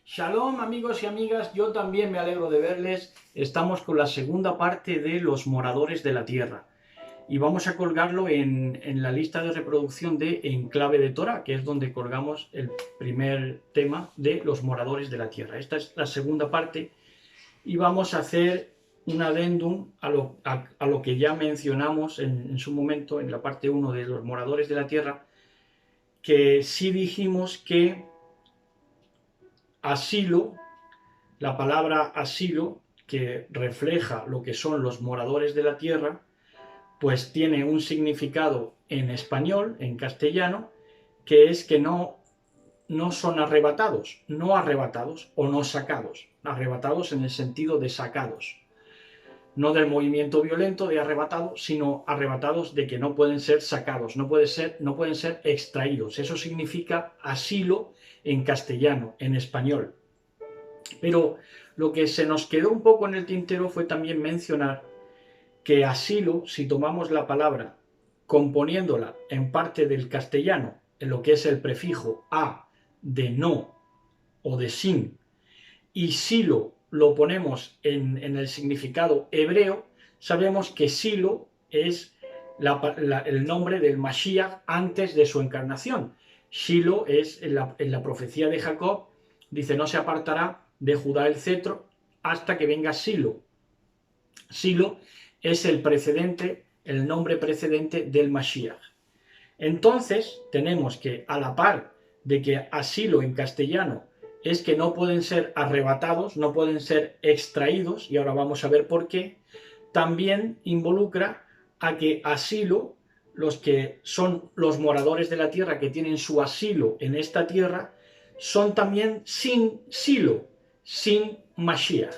Shalom amigos y amigas, yo también me alegro de verles. Estamos con la segunda parte de los moradores de la tierra y vamos a colgarlo en la lista de reproducción de Enclave de Torah, que es donde colgamos el primer tema de los moradores de la tierra. Esta es la segunda parte y vamos a hacer un adendum a lo que ya mencionamos en su momento en la parte 1 de los moradores de la tierra, que sí dijimos que asilo, la palabra asilo, que refleja lo que son los moradores de la tierra, pues tiene un significado en español, en castellano, que es que no son arrebatados, no arrebatados o no sacados, arrebatados en el sentido de sacados, no del movimiento violento de arrebatado, sino arrebatados de que no pueden ser sacados, no pueden ser extraídos. Eso significa asilo en castellano, en español. Pero lo que se nos quedó un poco en el tintero fue también mencionar que asilo, si tomamos la palabra componiéndola en parte del castellano, en lo que es el prefijo a de no o de sin, y silo lo ponemos en el significado hebreo, sabemos que silo es el nombre del Mashiach antes de su encarnación. Silo es en la profecía de Jacob, dice: no se apartará de Judá el cetro hasta que venga Silo. Silo es el precedente, el nombre precedente del Mashiach. Entonces tenemos que, a la par de que asilo en castellano es que no pueden ser arrebatados, no pueden ser extraídos, y ahora vamos a ver por qué, también involucra a que asilo, los que son los moradores de la tierra, que tienen su asilo en esta tierra, son también sin silo, sin Mashiach.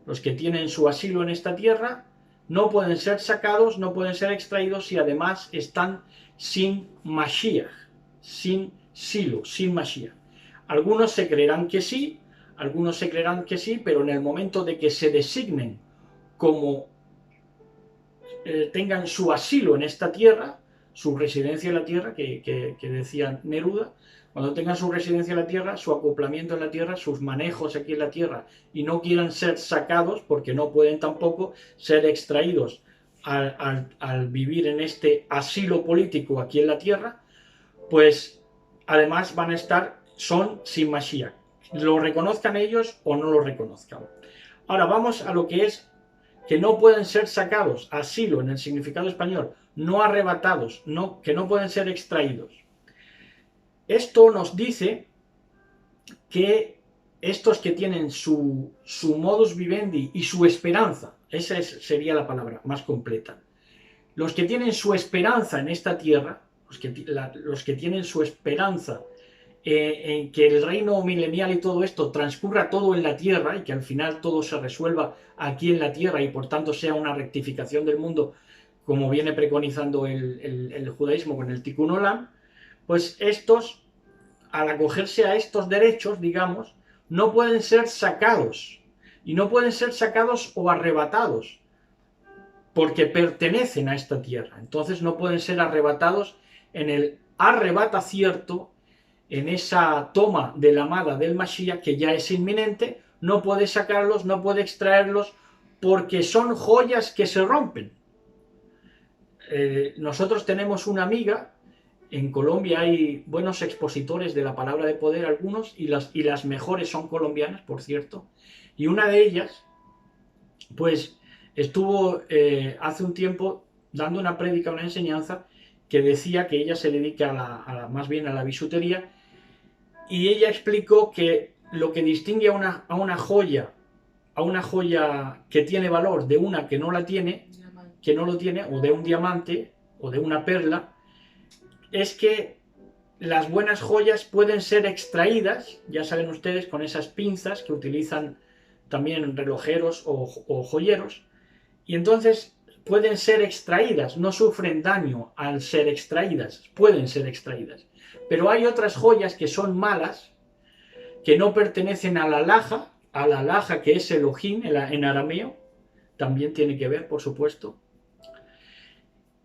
Los que tienen su asilo en esta tierra no pueden ser sacados, no pueden ser extraídos, y además están sin Mashiach, sin silo, sin Mashiach. Algunos se creerán que sí, pero en el momento de que se designen como tengan su asilo en esta tierra, su residencia en la tierra, que decía Neruda, cuando tengan su residencia en la tierra, su acoplamiento en la tierra, sus manejos aquí en la tierra, y no quieran ser sacados, porque no pueden tampoco ser extraídos al vivir en este asilo político aquí en la tierra, pues además van a estar, son sin Mashiach, lo reconozcan ellos o no lo reconozcan. Ahora vamos a lo que es que no pueden ser sacados, asilo en el significado español, no arrebatados, que no pueden ser extraídos. Esto nos dice que estos que tienen su modus vivendi y su esperanza, esa sería la palabra más completa, los que tienen su esperanza en esta tierra, los que tienen su esperanza en que el reino milenial y todo esto transcurra todo en la tierra y que al final todo se resuelva aquí en la tierra y por tanto sea una rectificación del mundo, como viene preconizando el judaísmo con el Tikkun Olam, pues estos, al acogerse a estos derechos, digamos, no pueden ser sacados, y no pueden ser sacados o arrebatados, porque pertenecen a esta tierra. Entonces no pueden ser arrebatados en el arrebatacierto, en esa toma de la amada del Mashiach, que ya es inminente. No puede sacarlos, no puede extraerlos, porque son joyas que se rompen. Nosotros tenemos una amiga, en Colombia hay buenos expositores de la palabra de poder, algunos, y las mejores son colombianas, por cierto, y una de ellas, pues, estuvo hace un tiempo dando una prédica, una enseñanza, que decía que ella se dedica más bien a la bisutería, y ella explicó que lo que distingue a una joya que tiene valor de una que no la tiene, que no lo tiene, o de un diamante o de una perla, es que las buenas joyas pueden ser extraídas, ya saben ustedes, con esas pinzas que utilizan también relojeros o joyeros, y entonces pueden ser extraídas, no sufren daño al ser extraídas, pueden ser extraídas. Pero hay otras joyas que son malas, que no pertenecen a la alhaja que es Elohim en arameo, también tiene que ver, por supuesto.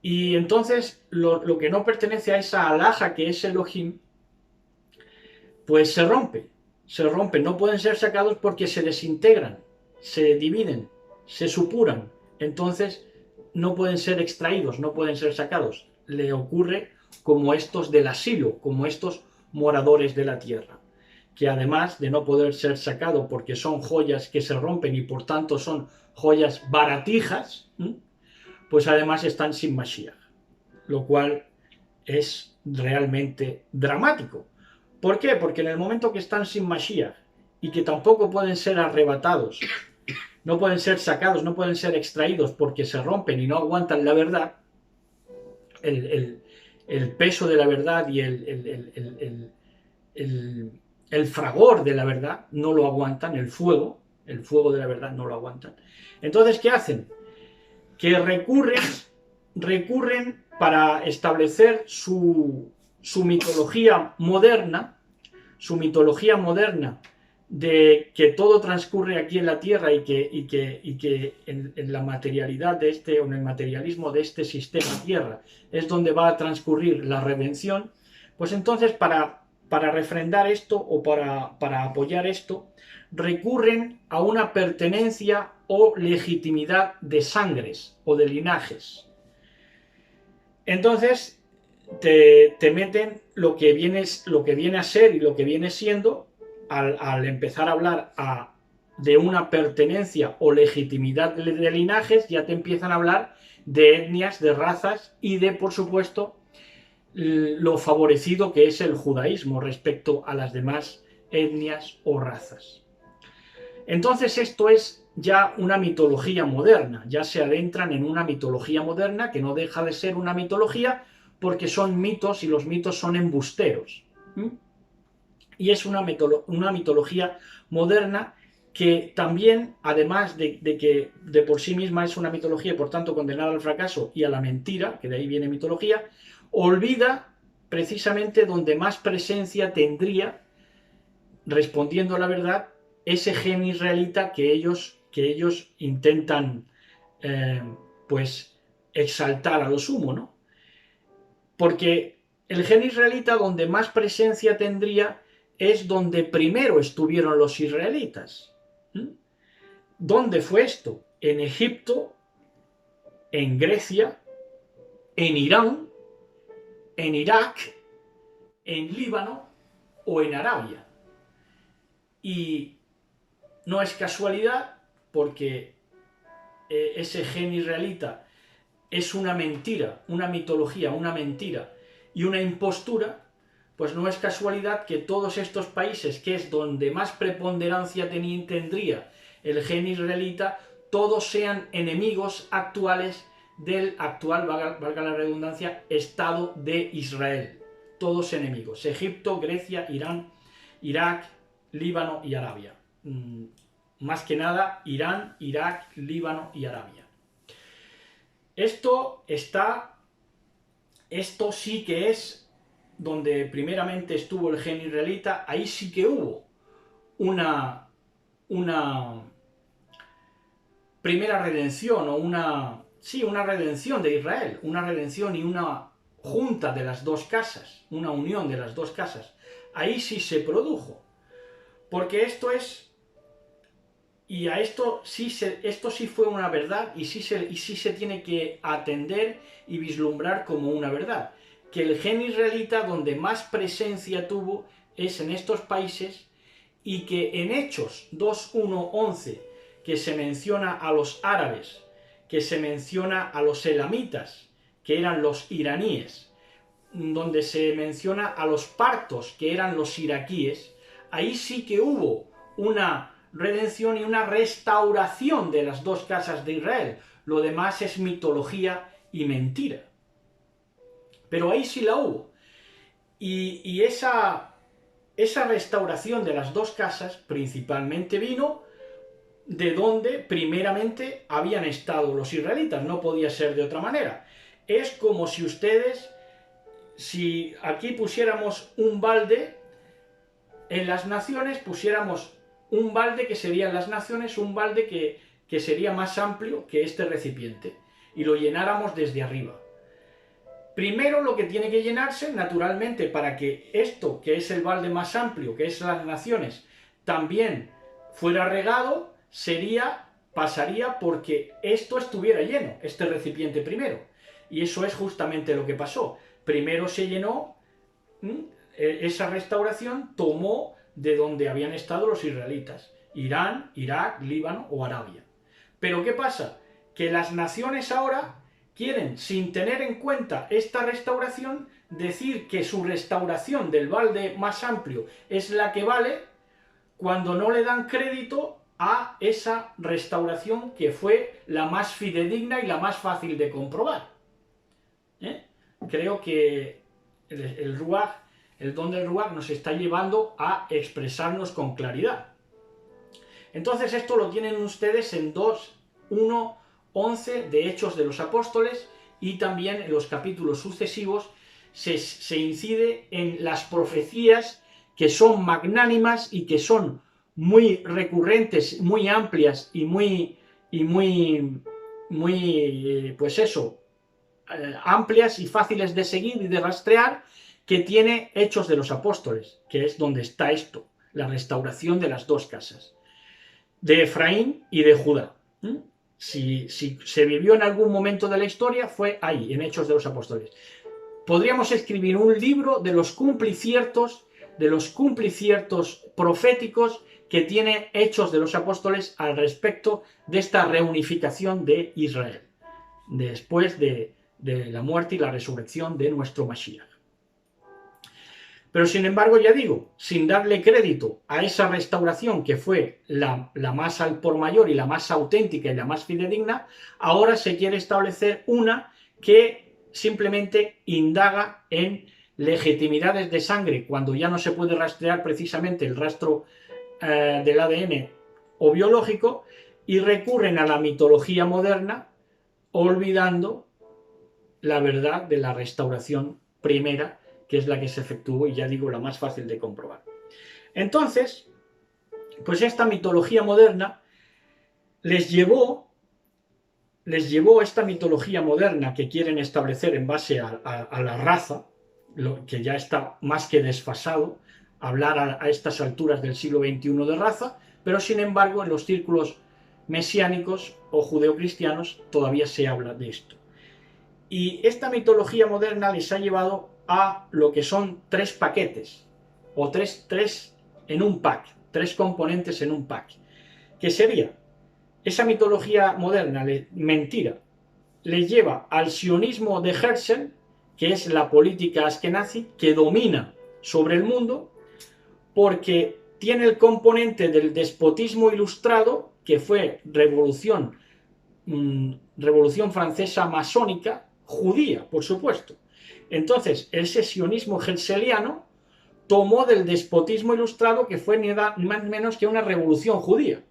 Y entonces lo que no pertenece a esa alhaja que es Elohim, pues se rompe. se rompen, no pueden ser sacados porque se desintegran, se dividen, se supuran. Entonces no pueden ser extraídos, no pueden ser sacados. Le ocurre como estos del asilo, como estos moradores de la tierra, que además de no poder ser sacado porque son joyas que se rompen y por tanto son joyas baratijas, pues además están sin Mashiach, lo cual es realmente dramático. ¿Por qué? Porque en el momento que están sin Mashiach y que tampoco pueden ser arrebatados, no pueden ser sacados, no pueden ser extraídos porque se rompen y no aguantan la verdad, el peso de la verdad y el fragor de la verdad no lo aguantan, el fuego de la verdad no lo aguantan. Entonces, ¿qué hacen? Que recurren para establecer su mitología moderna, de que todo transcurre aquí en la Tierra y que en la materialidad de este, o en el materialismo de este sistema Tierra, es donde va a transcurrir la redención. Pues entonces, para refrendar esto o para apoyar esto, recurren a una pertenencia o legitimidad de sangres o de linajes. Entonces te meten lo que viene a ser y lo que viene siendo, al empezar a hablar de una pertenencia o legitimidad de linajes, ya te empiezan a hablar de etnias, de razas y de, por supuesto, lo favorecido que es el judaísmo respecto a las demás etnias o razas. Entonces esto es ya una mitología moderna, ya se adentran en una mitología moderna que no deja de ser una mitología porque son mitos y los mitos son embusteros. Y es una mitología moderna que también, además de que de por sí misma es una mitología y por tanto condenada al fracaso y a la mentira, que de ahí viene mitología, olvida precisamente donde más presencia tendría, respondiendo a la verdad, ese gen israelita que ellos intentan pues exaltar a lo sumo, ¿no? Porque el gen israelita donde más presencia tendría es donde primero estuvieron los israelitas. ¿Dónde fue esto? En Egipto, en Grecia, en Irán, en Irak, en Líbano o en Arabia. Y no es casualidad porque ese gen israelita es una mentira, una mitología, una mentira y una impostura, pues no es casualidad que todos estos países, que es donde más preponderancia tendría el gen israelita, todos sean enemigos actuales del actual, valga la redundancia, Estado de Israel. Todos enemigos. Egipto, Grecia, Irán, Irak, Líbano y Arabia. Más que nada, Irán, Irak, Líbano y Arabia. Esto sí que es donde primeramente estuvo el gen israelita, ahí sí que hubo una primera redención o una redención de Israel, una redención y una junta de las dos casas, una unión de las dos casas. Ahí sí se produjo, porque esto sí fue una verdad y sí se tiene que atender y vislumbrar como una verdad, que el gen israelita donde más presencia tuvo es en estos países y que en Hechos 2:1-11, que se menciona a los árabes, que se menciona a los elamitas, que eran los iraníes, donde se menciona a los partos, que eran los iraquíes, ahí sí que hubo una redención y una restauración de las dos casas de Israel. Lo demás es mitología y mentira. Pero ahí sí la hubo. Y esa restauración de las dos casas principalmente vino de donde primeramente habían estado los israelitas. No podía ser de otra manera. Es como si aquí pusiéramos un balde, en las naciones pusiéramos un balde que sería en las naciones, un balde que sería más amplio que este recipiente, y lo llenáramos desde arriba. Primero lo que tiene que llenarse, naturalmente, para que esto, que es el balde más amplio, que es las naciones, también fuera regado, pasaría porque esto estuviera lleno, este recipiente primero. Y eso es justamente lo que pasó. Primero se llenó, esa restauración tomó de donde habían estado los israelitas: Irán, Irak, Líbano o Arabia. Pero ¿qué pasa? Que las naciones ahora quieren, sin tener en cuenta esta restauración, decir que su restauración del balde más amplio es la que vale, cuando no le dan crédito a esa restauración que fue la más fidedigna y la más fácil de comprobar. Creo que el Ruach, el don del Ruach, nos está llevando a expresarnos con claridad. Entonces esto lo tienen ustedes en 2:1-11 de Hechos de los Apóstoles, y también en los capítulos sucesivos se incide en las profecías que son magnánimas y que son muy recurrentes, muy amplias y muy pues eso, amplias y fáciles de seguir y de rastrear, que tiene Hechos de los Apóstoles, que es donde está esto, la restauración de las dos casas, de Efraín y de Judá. Si se vivió en algún momento de la historia, fue ahí, en Hechos de los Apóstoles. Podríamos escribir un libro de los cumpliciertos proféticos que tiene Hechos de los Apóstoles al respecto de esta reunificación de Israel, después de la muerte y la resurrección de nuestro Mashiach. Pero sin embargo, ya digo, sin darle crédito a esa restauración que fue la más al por mayor y la más auténtica y la más fidedigna, ahora se quiere establecer una que simplemente indaga en legitimidades de sangre, cuando ya no se puede rastrear precisamente el rastro del ADN o biológico, y recurren a la mitología moderna, olvidando la verdad de la restauración primera, que es la que se efectuó, y ya digo, la más fácil de comprobar. Entonces, pues esta mitología moderna les llevó esta mitología moderna que quieren establecer en base a la raza, lo que ya está más que desfasado, hablar a estas alturas del siglo XXI de raza, pero sin embargo en los círculos mesiánicos o judeocristianos todavía se habla de esto. Y esta mitología moderna les ha llevado a lo que son tres paquetes, o tres en un pack, tres componentes en un pack, que sería, esa mitología moderna, mentira, les lleva al sionismo de Herzl, que es la política askenazi que domina sobre el mundo, porque tiene el componente del despotismo ilustrado, que fue revolución francesa masónica, judía, por supuesto. Entonces, ese sionismo herzeliano tomó del despotismo ilustrado, que fue ni más ni menos que una revolución judía.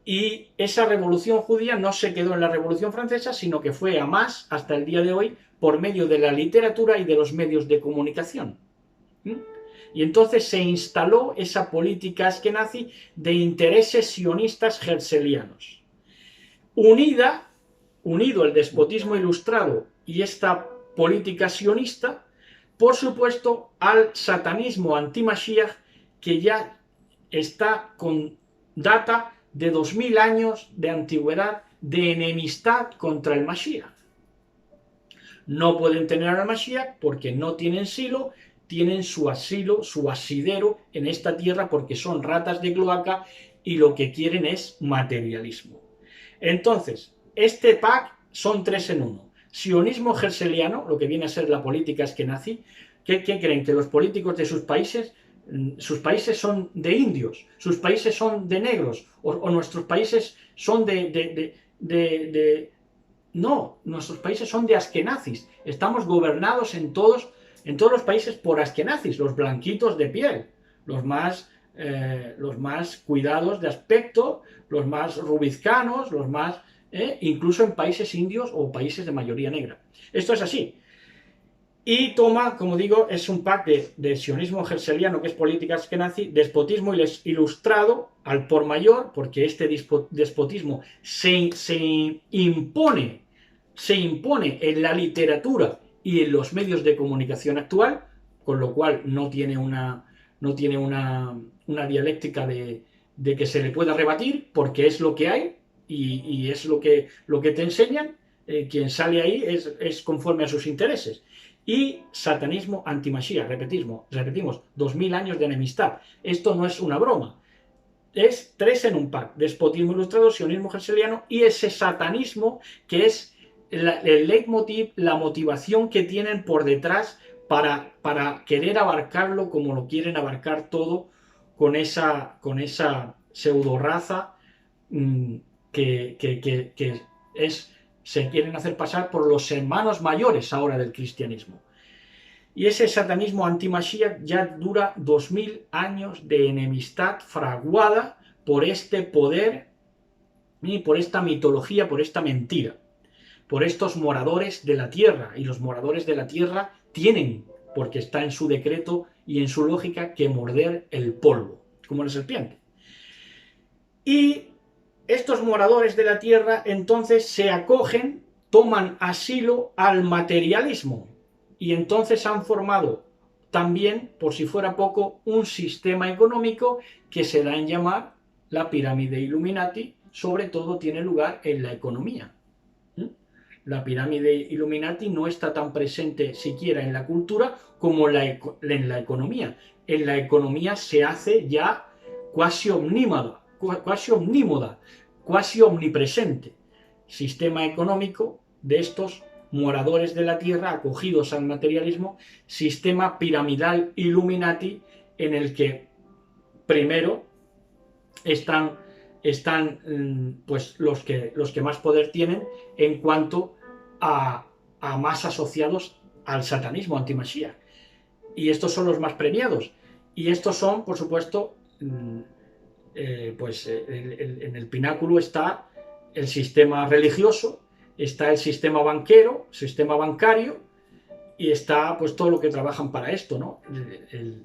Y esa revolución judía no se quedó en la Revolución Francesa, sino que fue a más hasta el día de hoy por medio de la literatura y de los medios de comunicación. Y entonces se instaló esa política askenazi de intereses sionistas herzelianos. Unido el despotismo ilustrado y esta política sionista, por supuesto, al satanismo anti-Mashiach, que ya está con data de 2000 años de antigüedad, de enemistad contra el Mashiach. No pueden tener al Mashiach porque no tienen silo, tienen su asilo, su asidero en esta tierra, porque son ratas de cloaca y lo que quieren es materialismo. Entonces, este pack son 3 en 1. Sionismo herzeliano, lo que viene a ser la política askenazi. ¿Qué creen? ¿Que los políticos de sus países son de indios, sus países son de negros, o nuestros países son no, nuestros países son de askenazis? Estamos gobernados en todos los países por askenazis, los blanquitos de piel, los más cuidados de aspecto, los más rubizcanos, los más incluso en países indios o países de mayoría negra. Esto es así. Y toma, como digo, es un pack de sionismo herzeliano, que es política askenazi, despotismo ilustrado al por mayor, porque este despotismo se impone en la literatura y en los medios de comunicación actual, con lo cual no tiene no tiene una dialéctica de que se le pueda rebatir, porque es lo que hay y es lo que te enseñan. Quien sale ahí es conforme a sus intereses. Y satanismo antimachía, repetimos, 2000 años de enemistad. Esto no es una broma. Es 3 en un pack: despotismo ilustrado, sionismo hegeliano y ese satanismo que es el leitmotiv, la motivación que tienen por detrás para querer abarcarlo como lo quieren abarcar todo, con esa pseudo raza que se quieren hacer pasar por los hermanos mayores ahora del cristianismo. Y ese satanismo anti-Mashiach ya dura 2000 años de enemistad fraguada por este poder y por esta mitología, por esta mentira, por estos moradores de la tierra. Y los moradores de la tierra tienen, porque está en su decreto y en su lógica, que morder el polvo, como la serpiente. Y estos moradores de la tierra entonces se acogen, toman asilo al materialismo. Y entonces han formado también, por si fuera poco, un sistema económico que se da en llamar la pirámide Illuminati. Sobre todo tiene lugar en la economía. La pirámide Illuminati no está tan presente siquiera en la cultura como en la economía. En la economía se hace ya cuasi omnímoda, cuasi omnipresente. Sistema económico de estos moradores de la tierra acogidos al materialismo, sistema piramidal Illuminati, en el que primero están pues los que más poder tienen en cuanto a más asociados al satanismo anti-Mashiach. Y estos son los más premiados. Y estos son, por supuesto, pues en el pináculo está el sistema religioso, está el sistema bancario, y está pues todo lo que trabajan para esto, ¿no?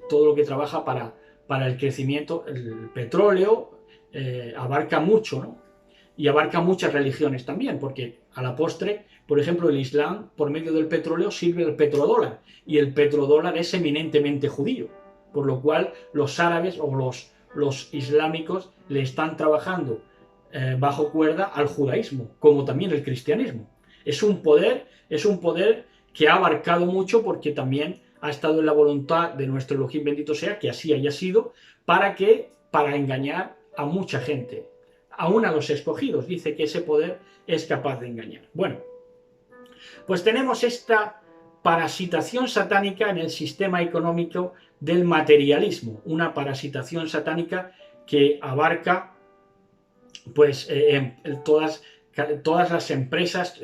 Todo lo que trabaja para el crecimiento. El petróleo abarca mucho, ¿no? Y abarca muchas religiones también, porque a la postre, por ejemplo, el Islam, por medio del petróleo, sirve el petrodólar, y el petrodólar es eminentemente judío, por lo cual los árabes o los islámicos le están trabajando bajo cuerda al judaísmo, como también el cristianismo. Es un poder que ha abarcado mucho, porque también ha estado en la voluntad de nuestro Elohim bendito sea que así haya sido, para engañar a mucha gente, aún a los escogidos. Dice que ese poder es capaz de engañar. Bueno, pues tenemos esta parasitación satánica en el sistema económico del materialismo, una parasitación satánica que abarca pues todas las empresas,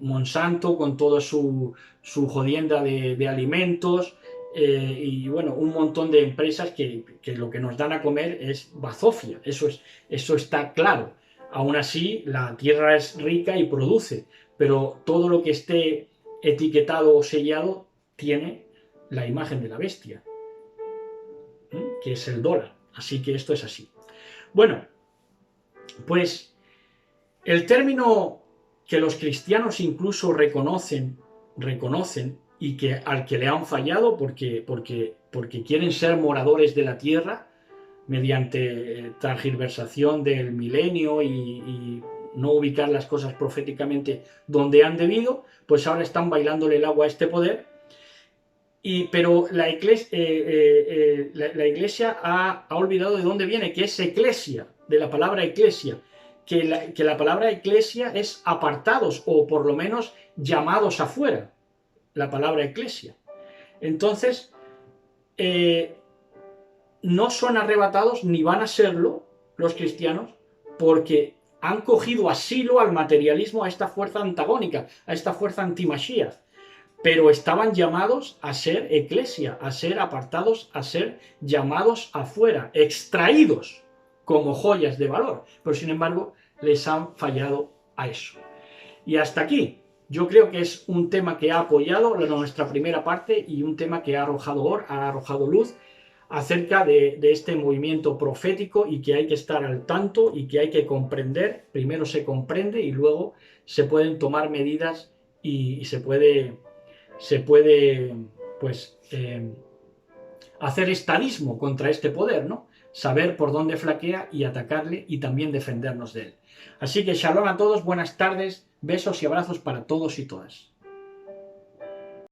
Monsanto con toda su jodienda de alimentos, y bueno, un montón de empresas que lo que nos dan a comer es bazofia, eso está claro. Aún así, la tierra es rica y produce, pero todo lo que esté etiquetado o sellado tiene la imagen de la bestia, que es el dólar. Así que esto es así. Bueno, pues el término que los cristianos incluso reconocen y al que le han fallado porque quieren ser moradores de la tierra mediante transgiversación del milenio y no ubicar las cosas proféticamente donde han debido, pues ahora están bailándole el agua a este poder. Pero la iglesia ha olvidado de dónde viene, que es eclesia, de la palabra eclesia, que la palabra eclesia es apartados, o por lo menos llamados afuera, la palabra eclesia. Entonces, no son arrebatados ni van a serlo los cristianos, porque han cogido asilo al materialismo, a esta fuerza antagónica, a esta fuerza anti-Mashiach. Pero estaban llamados a ser eclesia, a ser apartados, a ser llamados afuera, extraídos como joyas de valor. Pero sin embargo, les han fallado a eso. Y hasta aquí. Yo creo que es un tema que ha apoyado nuestra primera parte, y un tema que ha arrojado luz acerca de este movimiento profético, y que hay que estar al tanto y que hay que comprender. Primero se comprende y luego se pueden tomar medidas y se puede pues hacer estadismo contra este poder, ¿no? Saber por dónde flaquea y atacarle y también defendernos de él. Así que shalom a todos, buenas tardes, besos y abrazos para todos y todas.